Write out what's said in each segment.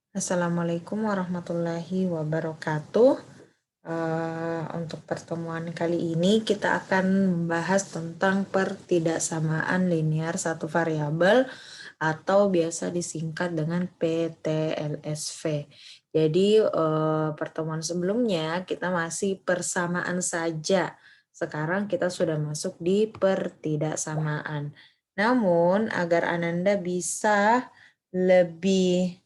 Assalamualaikum warahmatullahi wabarakatuh. Untuk pertemuan kali ini kita akan membahas tentang pertidaksamaan linear satu variabel atau biasa disingkat dengan PTLSV. Jadi pertemuan sebelumnya kita masih persamaan saja. Sekarang kita sudah masuk di pertidaksamaan. Namun agar Ananda bisa lebih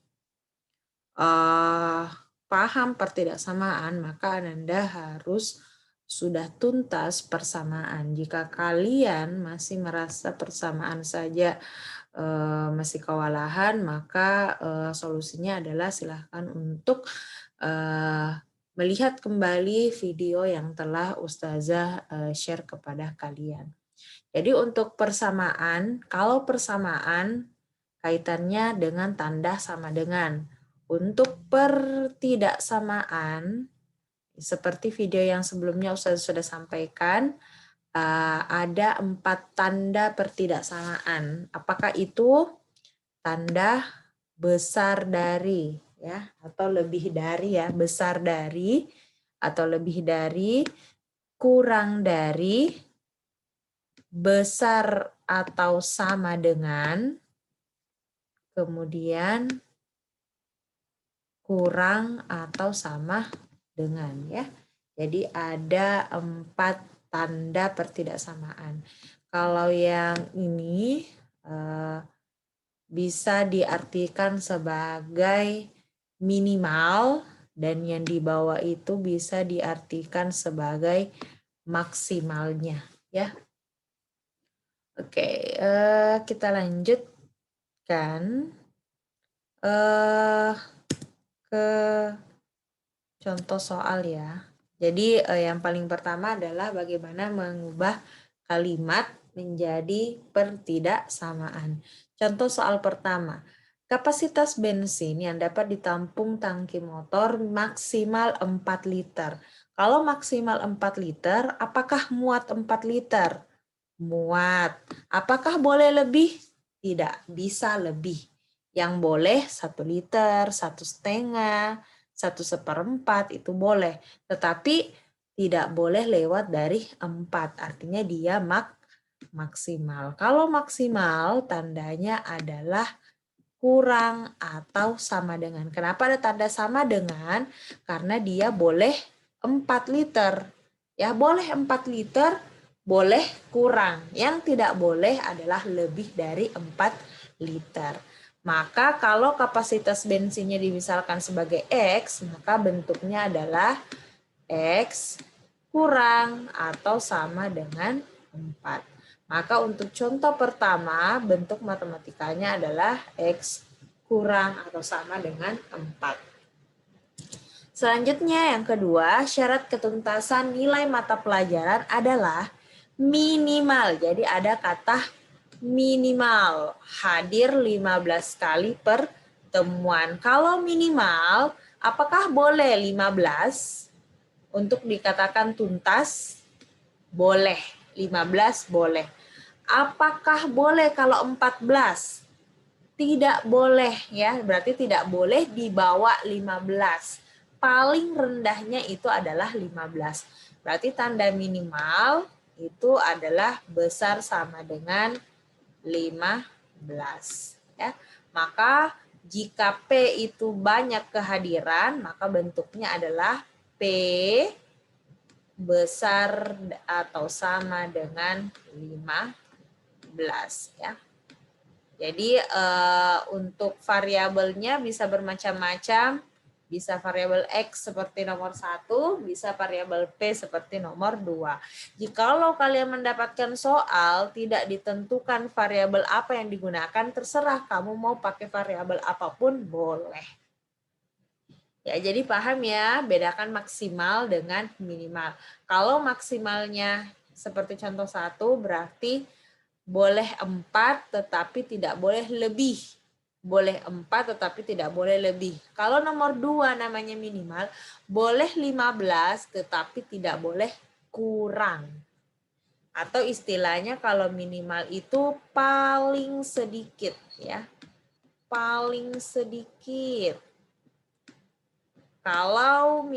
paham pertidaksamaan, maka Ananda harus sudah tuntas persamaan. Jika kalian masih merasa persamaan saja masih kewalahan, maka solusinya adalah silahkan untuk melihat kembali video yang telah Ustazah share kepada kalian. Jadi untuk persamaan, kalau persamaan kaitannya dengan tanda sama dengan. Untuk pertidaksamaan, seperti video yang sebelumnya Ustaz sudah sampaikan, ada 4 tanda pertidaksamaan. Apakah itu? Tanda besar dari, ya, atau lebih dari, ya, besar dari, atau lebih dari, kurang dari, besar atau sama dengan, kemudian kurang atau sama dengan, ya. Jadi ada 4 tanda pertidaksamaan. Kalau yang ini bisa diartikan sebagai minimal dan yang di bawah itu bisa diartikan sebagai maksimalnya, ya. Oke, kita lanjutkan ke contoh soal, ya. Jadi yang paling pertama adalah bagaimana mengubah kalimat menjadi pertidaksamaan. Contoh soal pertama, kapasitas bensin yang dapat ditampung tangki motor maksimal 4 liter. Kalau maksimal 4 liter, apakah muat 4 liter? Muat. Apakah boleh lebih? Tidak, bisa lebih. Yang boleh 1 liter, 1,5, 1/4 itu boleh. Tetapi tidak boleh lewat dari 4. Artinya dia maksimal. Kalau maksimal tandanya adalah kurang atau sama dengan. Kenapa ada tanda sama dengan? Karena dia boleh 4 liter. Ya, boleh 4 liter, boleh kurang. Yang tidak boleh adalah lebih dari 4 liter. Maka kalau kapasitas bensinnya dimisalkan sebagai X, maka bentuknya adalah X kurang atau sama dengan 4. Maka untuk contoh pertama, bentuk matematikanya adalah X kurang atau sama dengan 4. Selanjutnya yang kedua, syarat ketuntasan nilai mata pelajaran adalah minimal. Jadi ada kata minimal, hadir 15 kali pertemuan. Kalau minimal, apakah boleh 15 untuk dikatakan tuntas? Boleh, 15 boleh. Apakah boleh kalau 14? Tidak boleh, ya. Berarti tidak boleh di bawah 15. Paling rendahnya itu adalah 15. Berarti tanda minimal itu adalah besar sama dengan 15, ya. Maka jika P itu banyak kehadiran, maka bentuknya adalah P besar atau sama dengan 15, ya. Jadi untuk variabelnya bisa bermacam-macam, bisa variabel X seperti nomor 1, bisa variabel P seperti nomor 2. Jikalau kalian mendapatkan soal tidak ditentukan variabel apa yang digunakan, terserah kamu mau pakai variabel apapun boleh. Ya, jadi paham ya, bedakan maksimal dengan minimal. Kalau maksimalnya seperti contoh 1 berarti boleh 4 tetapi tidak boleh lebih. Boleh 4 tetapi tidak boleh lebih. Kalau nomor 2 namanya minimal, boleh 15 tetapi tidak boleh kurang. Atau istilahnya kalau minimal itu paling sedikit, ya. Paling sedikit. Kalau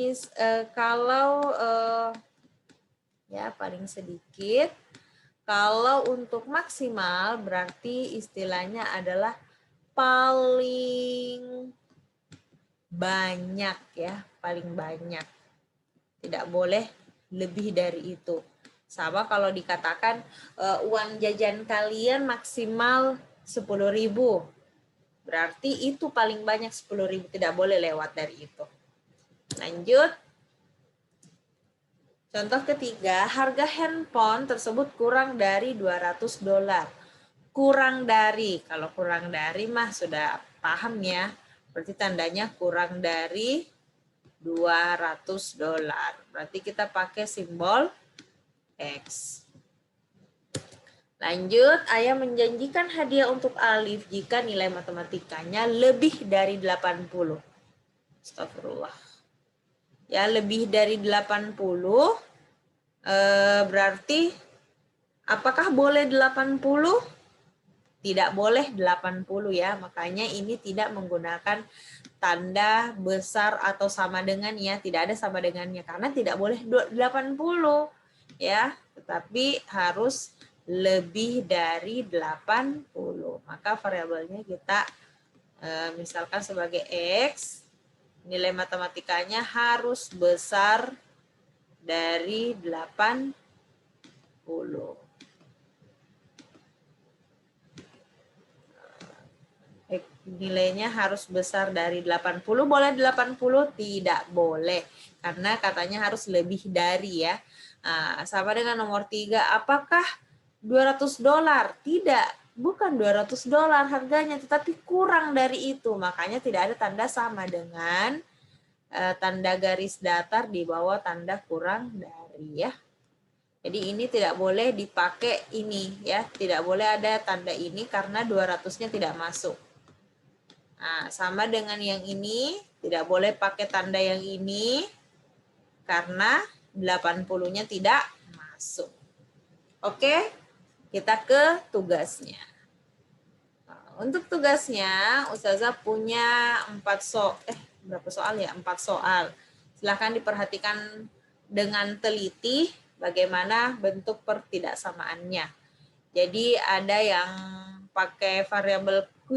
ya paling sedikit. Kalau untuk maksimal berarti istilahnya adalah paling banyak ya, paling banyak. Tidak boleh lebih dari itu. Sama kalau dikatakan uang jajan kalian maksimal 10.000. Berarti itu paling banyak 10.000, tidak boleh lewat dari itu. Lanjut. Contoh ketiga, harga handphone tersebut kurang dari $200. Kurang dari, kalau kurang dari mah sudah paham ya. Berarti tandanya kurang dari $200. Berarti kita pakai simbol X. Lanjut, Ayah menjanjikan hadiah untuk Alif jika nilai matematikanya lebih dari 80. Astagfirullah. Ya, lebih dari 80 berarti apakah boleh 80? Tidak boleh 80 ya. Makanya ini tidak menggunakan tanda besar atau sama dengan ya, tidak ada sama dengannya karena tidak boleh 80 ya, tetapi harus lebih dari 80. Maka variabelnya kita misalkan sebagai X, nilai matematikanya harus besar dari 80. Nilainya harus besar dari 80, boleh 80? Tidak boleh, karena katanya harus lebih dari ya. Nah, sama dengan nomor 3, apakah $200? Tidak, bukan $200 harganya, tetapi kurang dari itu. Makanya tidak ada tanda sama dengan tanda garis datar di bawah tanda kurang dari ya. Jadi ini tidak boleh dipakai ini ya, tidak boleh ada tanda ini karena 200-nya tidak masuk. Nah, sama dengan yang ini, tidak boleh pakai tanda yang ini karena 80-nya tidak masuk. Oke, kita ke tugasnya. Nah, untuk tugasnya, Ustazah punya 4 soal. 4 soal. Silahkan diperhatikan dengan teliti bagaimana bentuk pertidaksamaannya. Jadi ada yang pakai variabel Q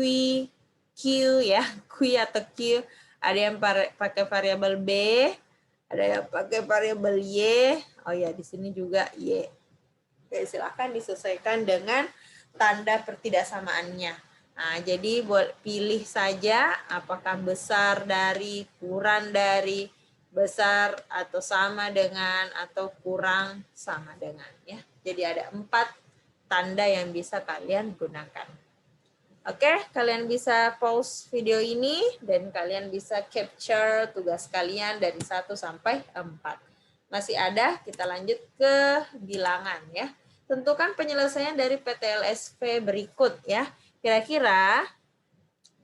ya, Q atau Q, ada yang pakai variabel B, ada yang pakai variabel Y, oh ya di sini juga Y. Oke, silakan disesuaikan dengan tanda pertidaksamaannya. Nah, jadi pilih saja apakah besar dari, kurang dari, besar atau sama dengan, atau kurang sama dengan ya. Jadi ada 4 tanda yang bisa kalian gunakan. Oke, kalian bisa pause video ini dan kalian bisa capture tugas kalian dari 1 sampai 4. Masih ada, kita lanjut ke bilangan ya. Tentukan penyelesaian dari PTLSV berikut ya. Kira-kira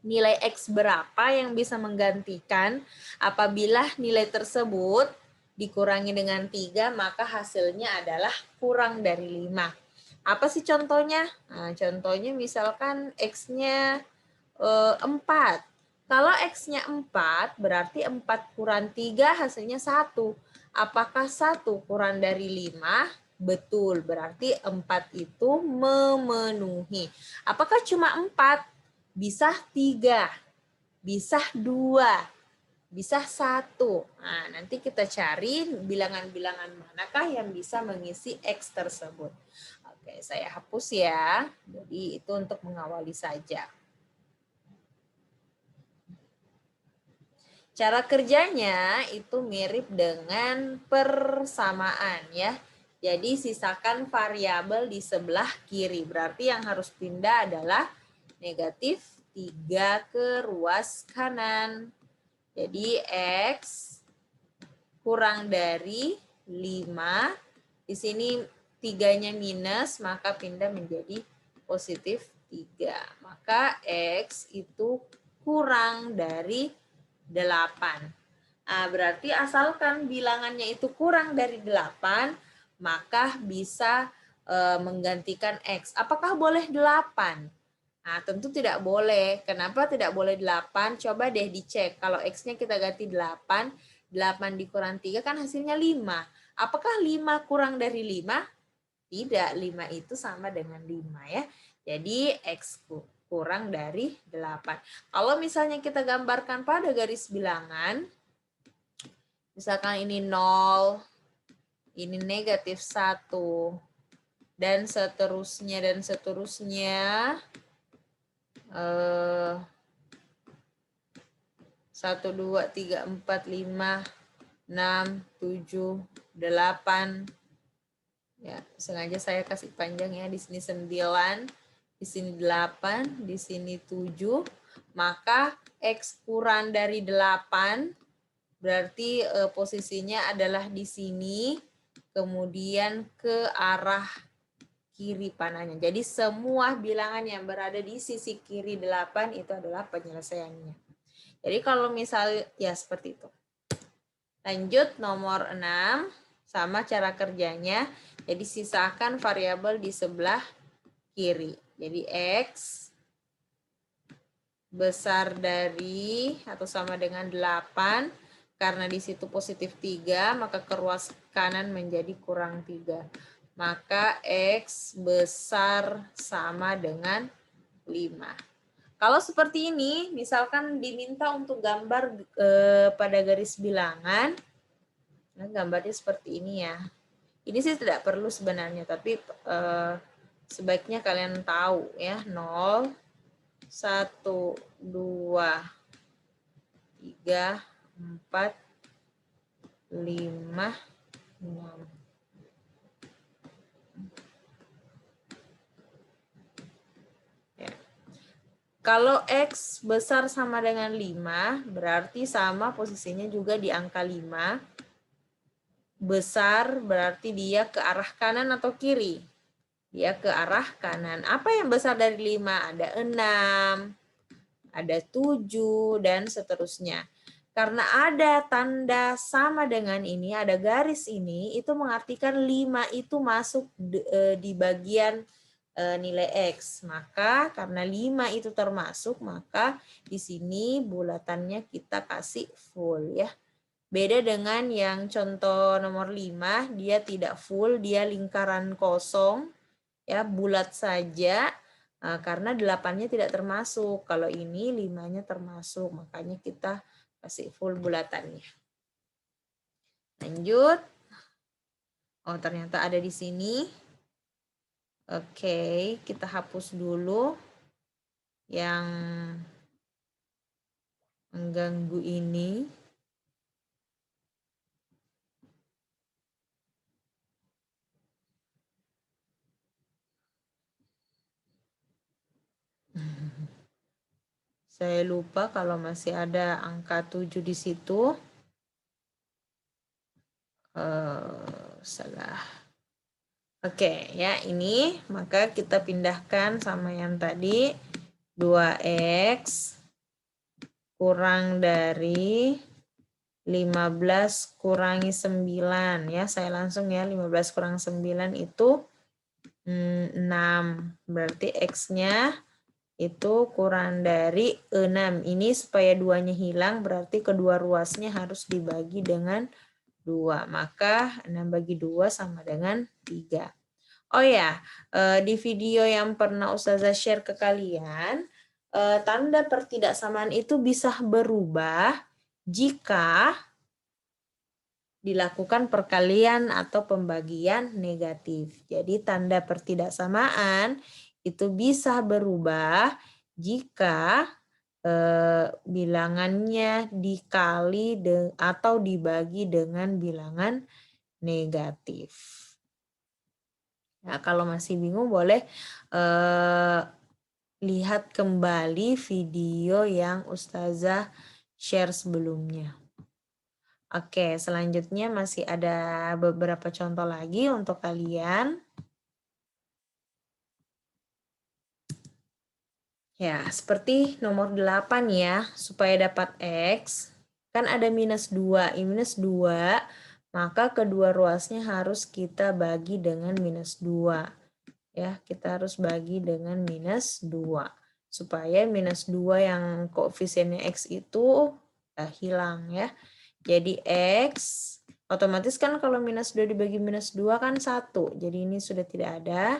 nilai X berapa yang bisa menggantikan apabila nilai tersebut dikurangi dengan 3, maka hasilnya adalah kurang dari 5. Apa sih contohnya? Nah, contohnya misalkan X-nya 4. Kalau X-nya 4, berarti 4 kurang 3 hasilnya 1. Apakah 1 kurang dari 5? Betul, berarti 4 itu memenuhi. Apakah cuma 4? Bisa 3, bisa 2, bisa 1. Nah, nanti kita cari bilangan-bilangan manakah yang bisa mengisi X tersebut. Oke, saya hapus ya. Jadi itu untuk mengawali saja. Cara kerjanya itu mirip dengan persamaan ya. Jadi sisakan variabel di sebelah kiri. Berarti yang harus pindah adalah negatif 3 ke ruas kanan. Jadi X kurang dari 5. Di sini 3-nya minus, maka pindah menjadi positif 3. Maka X itu kurang dari 8. Nah, berarti asalkan bilangannya itu kurang dari 8, maka bisa menggantikan X. Apakah boleh 8? Nah, tentu tidak boleh. Kenapa tidak boleh 8? Coba deh dicek. Kalau X-nya kita ganti 8, 8 dikurang 3 kan hasilnya 5. Apakah 5 kurang dari 5? Tidak, 5 itu sama dengan 5 ya. Jadi X kurang dari 8. Kalau misalnya kita gambarkan pada garis bilangan, misalkan ini 0, ini negatif 1, dan seterusnya, 1, 2, 3, 4, 5, 6, 7, 8. Ya, sengaja saya kasih panjang ya. Di sini 9, di sini 8, di sini 7. Maka X kurang dari 8 berarti posisinya adalah di sini, kemudian ke arah kiri panahnya. Jadi semua bilangan yang berada di sisi kiri 8 itu adalah penyelesaiannya. Jadi kalau misal ya seperti itu. Lanjut nomor 6, sama cara kerjanya. Jadi sisakan variabel di sebelah kiri. Jadi X besar dari atau sama dengan 8. Karena di situ positif 3, maka ke ruas kanan menjadi kurang 3. Maka X besar sama dengan 5. Kalau seperti ini, misalkan diminta untuk gambar pada garis bilangan, nah gambarnya seperti ini ya. Ini sih tidak perlu sebenarnya, tapi sebaiknya kalian tahu ya. 0, 1, 2, 3, 4, 5, 6. Ya. Kalau X besar sama dengan 5, berarti sama posisinya juga di angka 5. Besar berarti dia ke arah kanan atau kiri? Dia ke arah kanan. Apa yang besar dari 5? Ada 6, ada 7, dan seterusnya. Karena ada tanda sama dengan ini, ada garis ini, itu mengartikan 5 itu masuk di bagian nilai X. Maka karena 5 itu termasuk, maka di sini bulatannya kita kasih full ya. Beda dengan yang contoh nomor 5, dia tidak full, dia lingkaran kosong, ya bulat saja, karena 8-nya tidak termasuk. Kalau ini 5-nya termasuk, makanya kita kasih full bulatannya. Lanjut. Oh, ternyata ada di sini. Oke, kita hapus dulu yang mengganggu ini. Saya lupa kalau masih ada angka 7 di situ. Salah. Oke, ya ini maka kita pindahkan sama yang tadi. 2X kurang dari 15 kurangi 9 ya. Saya langsung ya, 15 kurang 9 itu 6. Berarti X-nya itu kurang dari 6. Ini supaya 2-nya hilang berarti kedua ruasnya harus dibagi dengan 2. Maka 6 bagi 2 sama dengan 3. Oh ya, di video yang pernah Ustazah share ke kalian, tanda pertidaksamaan itu bisa berubah jika dilakukan perkalian atau pembagian negatif. Jadi tanda pertidaksamaan itu bisa berubah jika bilangannya dikali atau dibagi dengan bilangan negatif. Nah, kalau masih bingung boleh lihat kembali video yang Ustazah share sebelumnya. Oke, selanjutnya masih ada beberapa contoh lagi untuk kalian. Ya, seperti nomor 8 ya, supaya dapat X, kan ada minus 2. Minus 2, maka kedua ruasnya harus kita bagi dengan minus 2. Ya, kita harus bagi dengan minus 2. supaya minus 2 yang koefisiennya X itu hilang ya. Jadi X, otomatis kan kalau minus 2 dibagi minus 2 kan 1. Jadi ini sudah tidak ada.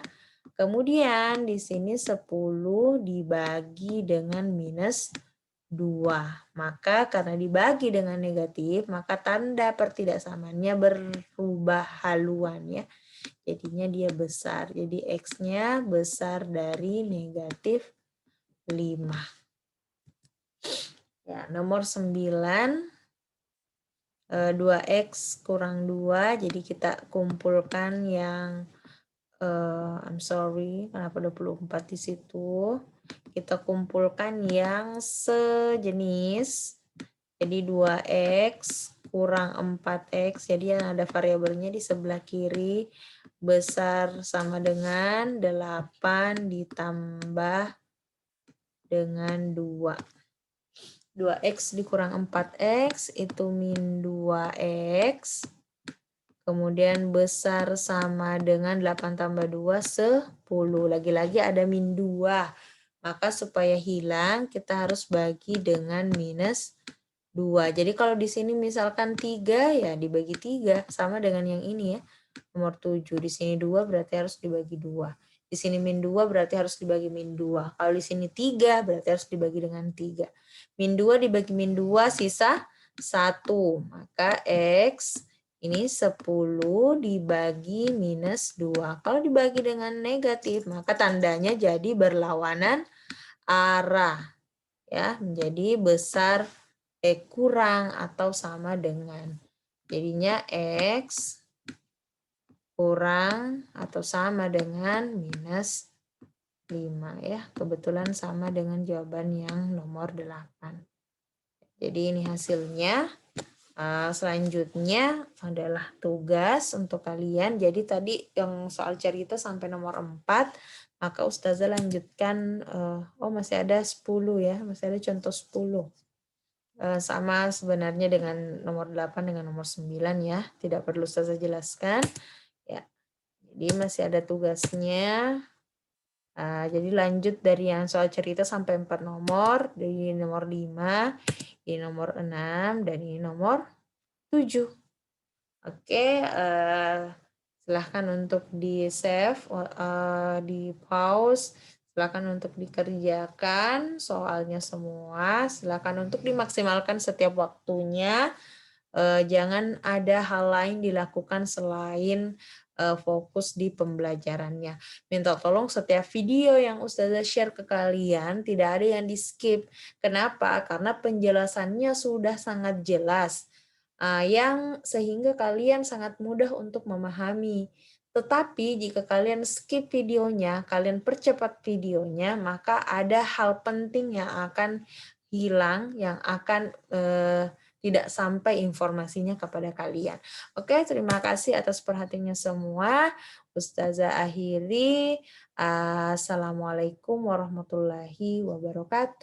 Kemudian di sini 10 dibagi dengan minus 2. Maka karena dibagi dengan negatif, maka tanda pertidaksamaannya berubah haluan ya. Jadinya dia besar. Jadi X-nya besar dari negatif 5. Ya, nomor 9. 2X kurang 2. Jadi kita kumpulkan yang I'm sorry, kenapa 24 di situ? Kita kumpulkan yang sejenis. Jadi 2X kurang 4X. Jadi yang ada variabelnya di sebelah kiri besar sama dengan 8 ditambah dengan 2. 2X dikurang 4X itu min 2X. Kemudian besar sama dengan 8 tambah 2, 10. Lagi-lagi ada min 2. Maka supaya hilang, kita harus bagi dengan minus 2. Jadi kalau di sini misalkan 3, ya dibagi 3. Sama dengan yang ini ya. Nomor 7. Di sini 2 berarti harus dibagi 2. Di sini min 2 berarti harus dibagi min 2. Kalau di sini 3 berarti harus dibagi dengan 3. Min 2 dibagi min 2 sisa 1. Maka X ini 10 dibagi minus 2. Kalau dibagi dengan negatif, maka tandanya jadi berlawanan arah. Ya, menjadi besar kurang atau sama dengan. Jadinya X kurang atau sama dengan minus 5 ya. Kebetulan sama dengan jawaban yang nomor 8. Jadi ini hasilnya. Selanjutnya adalah tugas untuk kalian. Jadi tadi yang soal cerita sampai nomor 4, maka Ustazah lanjutkan, masih ada 10 ya, masih ada contoh 10. Sama sebenarnya dengan nomor 8 dengan nomor 9 ya, tidak perlu Ustazah jelaskan. Ya, jadi masih ada tugasnya. Jadi lanjut dari yang soal cerita sampai 4 nomor, dari nomor 5, ini nomor 6, dan ini nomor 7. Oke, silahkan untuk di save, di pause, silahkan untuk dikerjakan soalnya semua, silahkan untuk dimaksimalkan setiap waktunya. Jangan ada hal lain dilakukan selain fokus di pembelajarannya. Minta tolong setiap video yang Ustazah share ke kalian tidak ada yang di skip. Kenapa? Karena penjelasannya sudah sangat jelas. Yang sehingga kalian sangat mudah untuk memahami. Tetapi jika kalian skip videonya, kalian percepat videonya, maka ada hal penting yang akan hilang, yang akan tidak sampai informasinya kepada kalian. Oke, terima kasih atas perhatiannya semua. Ustazah akhiri. Assalamualaikum warahmatullahi wabarakatuh.